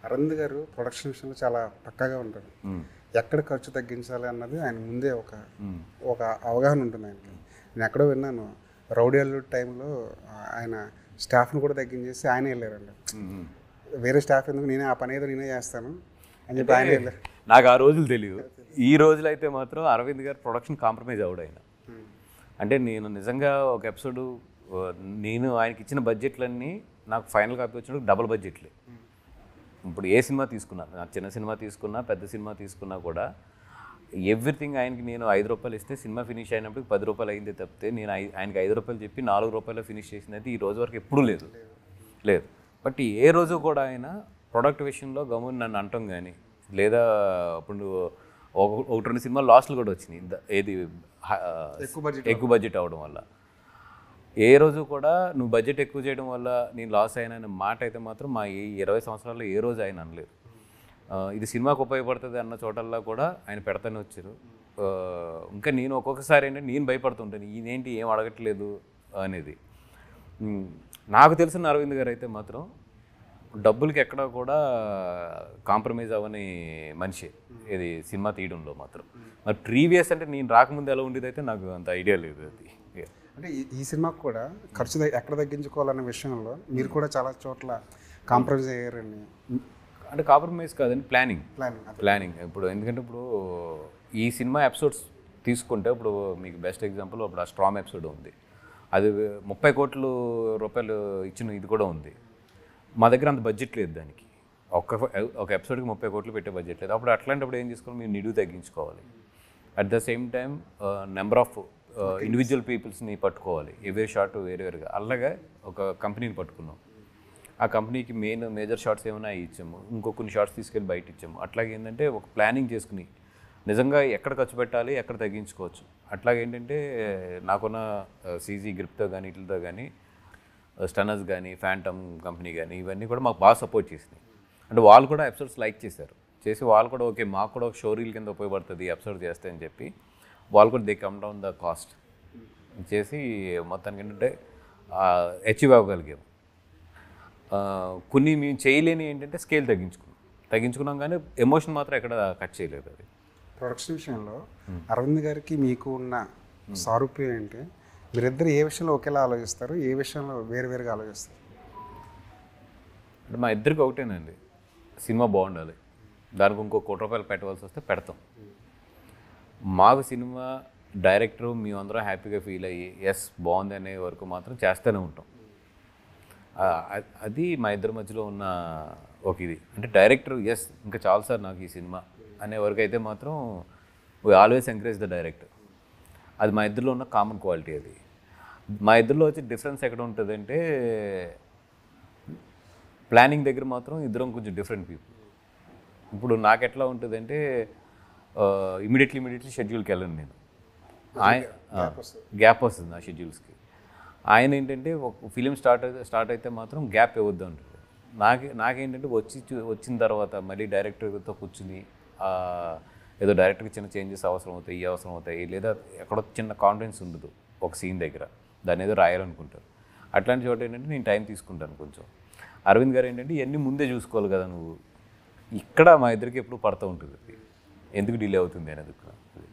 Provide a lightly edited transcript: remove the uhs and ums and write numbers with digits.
అరవింద్ గారు ప్రొడక్షన్ విషయంలో చాలా పక్కాగా ఉంటారు. ఎక్కడ ఖర్చు తగ్గించాలి అన్నది ఆయన ముందే ఒక అవగాహన ఉంటుంది ఆయనకి. నేను ఎక్కడో విన్నాను, రౌడీ అల్లుడ్ టైంలో ఆయన స్టాఫ్ని కూడా తగ్గించేసి ఆయనే వెళ్ళారండి. వేరే స్టాఫ్ ఎందుకు, నేనే ఆ పని ఏదో నేనే చేస్తాను అని చెప్పి ఆయన వెళ్ళారు. నాకు ఆ రోజులు తెలియదు. ఈ రోజులు అయితే మాత్రం అరవింద్ గారు ప్రొడక్షన్ కాంప్రమైజ్ అవ్వడు ఆయన. అంటే నేను నిజంగా ఒక ఎపిసోడ్, నేను ఆయనకి ఇచ్చిన బడ్జెట్లన్నీ నాకు ఫైనల్ కాపీ వచ్చినప్పుడు డబుల్ బడ్జెట్లే. ఇప్పుడు ఏ సినిమా తీసుకున్నా, నాకు చిన్న సినిమా తీసుకున్నా పెద్ద సినిమా తీసుకున్నా కూడా ఎవ్రీథింగ్ ఆయనకి నేను ₹5 ఇస్తే సినిమా ఫినిష్ అయినప్పుడు ₹10 అయిందే తప్పితే నేను ఆయనకి ₹5 చెప్పి ₹4 ఫినిష్ చేసింది ఈ రోజు వరకు ఎప్పుడూ లేదు. బట్ ఏ రోజు కూడా ఆయన ప్రొడక్ట్ విషయంలో గమని నన్ను అంటాం కానీ, లేదా ఇప్పుడు ఒకటి రెండు సినిమాలు లాస్ట్లు కూడా వచ్చినాయి ఏది ఎక్కువ బడ్జెట్ అవ్వడం వల్ల. ఏ రోజు కూడా నువ్వు బడ్జెట్ ఎక్కువ చేయడం వల్ల నేను లాస్ అయినా అనే మాట అయితే మాత్రం మా ఈ 20 సంవత్సరాల్లో ఏ రోజు ఆయన అనలేదు. ఇది సినిమాకు ఉపయోగపడుతుంది అన్న చోటల్లో కూడా ఆయన పెడతానే వచ్చారు. ఇంకా నేను ఒక్కొక్కసారి ఏంటంటే నేను భయపడుతుంటాను, ఈయనేంటి ఏం అడగట్లేదు అనేది. నాకు తెలిసిన అరవింద్ గారు అయితే మాత్రం డబ్బులకి ఎక్కడా కూడా కాంప్రమైజ్ అవ్వని మనిషి ఇది సినిమా తీయడంలో మాత్రం. మరి ప్రీవియస్ అంటే నేను రాకముందు ఎలా ఉండేది అయితే నాకు అంత ఐడియా లేదు. అది అంటే ఈ సినిమాకి కూడా ఖర్చు ఎక్కడ తగ్గించుకోవాలనే విషయంలో మీరు కూడా చాలా చోట్ల కాంప్రమైజ్ అయ్యారండి. అంటే కాంప్రమైజ్ కాదండి, ప్లానింగ్. ఇప్పుడు ఎందుకంటే ఇప్పుడు ఈ సినిమా ఎపిసోడ్స్ తీసుకుంటే ఇప్పుడు మీకు బెస్ట్ ఎగ్జాంపుల్ ఇప్పుడు ఆ స్ట్రామ్ ఎపిసోడ్ ఉంది, అది 30 కోట్ల రూపాయలు ఇచ్చిన ఇది కూడా ఉంది. మా దగ్గర అంత బడ్జెట్ లేదు దానికి, ఒక ఎపిసోడ్కి 30 కోట్లు పెట్టే బడ్జెట్ లేదు. అప్పుడు అట్లాంటప్పుడు ఏం చేసుకోవాలి, మీరు నిడువు తగ్గించుకోవాలి. At the same time number of individual పీపుల్స్ని పట్టుకోవాలి, ఎవరి షార్ట్ వేరువేరుగా. అలాగే ఒక కంపెనీని పట్టుకున్నాం, ఆ కంపెనీకి మేజర్ షార్ట్స్ ఏమైనా ఇచ్చాము, ఇంకో కొన్ని షార్ట్స్ తీసుకెళ్ళి బయట ఇచ్చాము. అట్లాగే ఏంటంటే ఒక ప్లానింగ్ చేసుకుని నిజంగా ఎక్కడ ఖర్చు పెట్టాలి, ఎక్కడ తగ్గించుకోవచ్చు. అట్లాగే ఏంటంటే నాకున్న సీజీ గ్రిప్తో కానీ వీటితో కానీ స్టనర్స్ కానీ ఫ్యాంటమ్ కంపెనీ కానీ ఇవన్నీ కూడా మాకు బాగా సపోర్ట్ చేసినాయి. అంటే వాళ్ళు కూడా ఎపిసోడ్స్ లైక్ చేసి వాళ్ళు కూడా ఓకే మాకు కూడా ఒక షోరీల్ కింద ఉపయోగపడుతుంది ఎపిసోడ్ చేస్తే అని చెప్పి వాళ్ళు కూడా they come down the cost చేసి మొత్తానికి ఏంటంటే అచీవ్ అవ్వగలిగాము. కొన్ని మేము చేయలేని ఏంటంటే స్కేల్ తగ్గించుకున్నాం కానీ ఎమోషన్ మాత్రం ఎక్కడ కట్ చేయలేదు. అది ప్రొడక్షన్ విషయంలో అరవింద్ గారికి మీకు ఉన్న సారూప్యం ఏంటి? మీరిద్దరు ఏ విషయంలో ఒకేలా ఆలోచిస్తారు, ఏ విషయంలో వేరువేరుగా ఆలోచిస్తారు? అంటే మా ఇద్దరికి ఒకటేనండి, సినిమా బాగుండాలి, దానికి ఇంకో ₹1 పెట్టవలసి వస్తే పెడతాం. మాకు సినిమా డైరెక్టరు మేమందరం హ్యాపీగా ఫీల్ అయ్యి ఎస్ బాగుంది అనే వరకు మాత్రం చేస్తూనే ఉంటాం. అది మా ఇద్దరి మధ్యలో ఉన్న ఒక ఇది. అంటే డైరెక్టర్ ఎస్ ఇంకా చాలు సార్ నాకు ఈ సినిమా అనే వరకు అయితే మాత్రం we always encourage the director. అది మా ఇద్దరిలో ఉన్న కామన్ క్వాలిటీ. అది మా ఇద్దరిలో వచ్చి డిఫరెన్స్ ఎక్కడ ఉంటుందంటే ప్లానింగ్ దగ్గర మాత్రం ఇద్దరం కొంచెం డిఫరెంట్ పీపుల్. ఇప్పుడు నాకు ఎట్లా ఉంటుందంటే ఇమీడియట్లీ షెడ్యూల్కి వెళ్ళను నేను, గ్యాప్ వస్తుంది నా షెడ్యూల్స్కి. ఆయన ఏంటంటే ఒక ఫిలిం స్టార్ట్ అయితే మాత్రం గ్యాప్ ఇవ్వద్దు అంటారు. నాకేంటంటే వచ్చిన తర్వాత మళ్ళీ డైరెక్టర్తో కూర్చుని ఏదో డైరెక్టర్కి చిన్న చేంజెస్ అవసరం అవుతాయి, లేదా ఎక్కడో చిన్న కాన్ఫిడెన్స్ ఉండదు ఒక సీన్ దగ్గర, దాన్ని ఏదో రాయాలనుకుంటారు. అట్లాంటి చోట ఏంటంటే నేను టైం తీసుకుంటాను కొంచెం. అరవింద్ గారు ఏంటంటే ఇవన్నీ ముందే చూసుకోవాలి కదా నువ్వు, ఇక్కడ మా ఇద్దరికి ఎప్పుడు పడుతూ ఉంటుంది ఎందుకు డిలే అవుతుంది అనేది.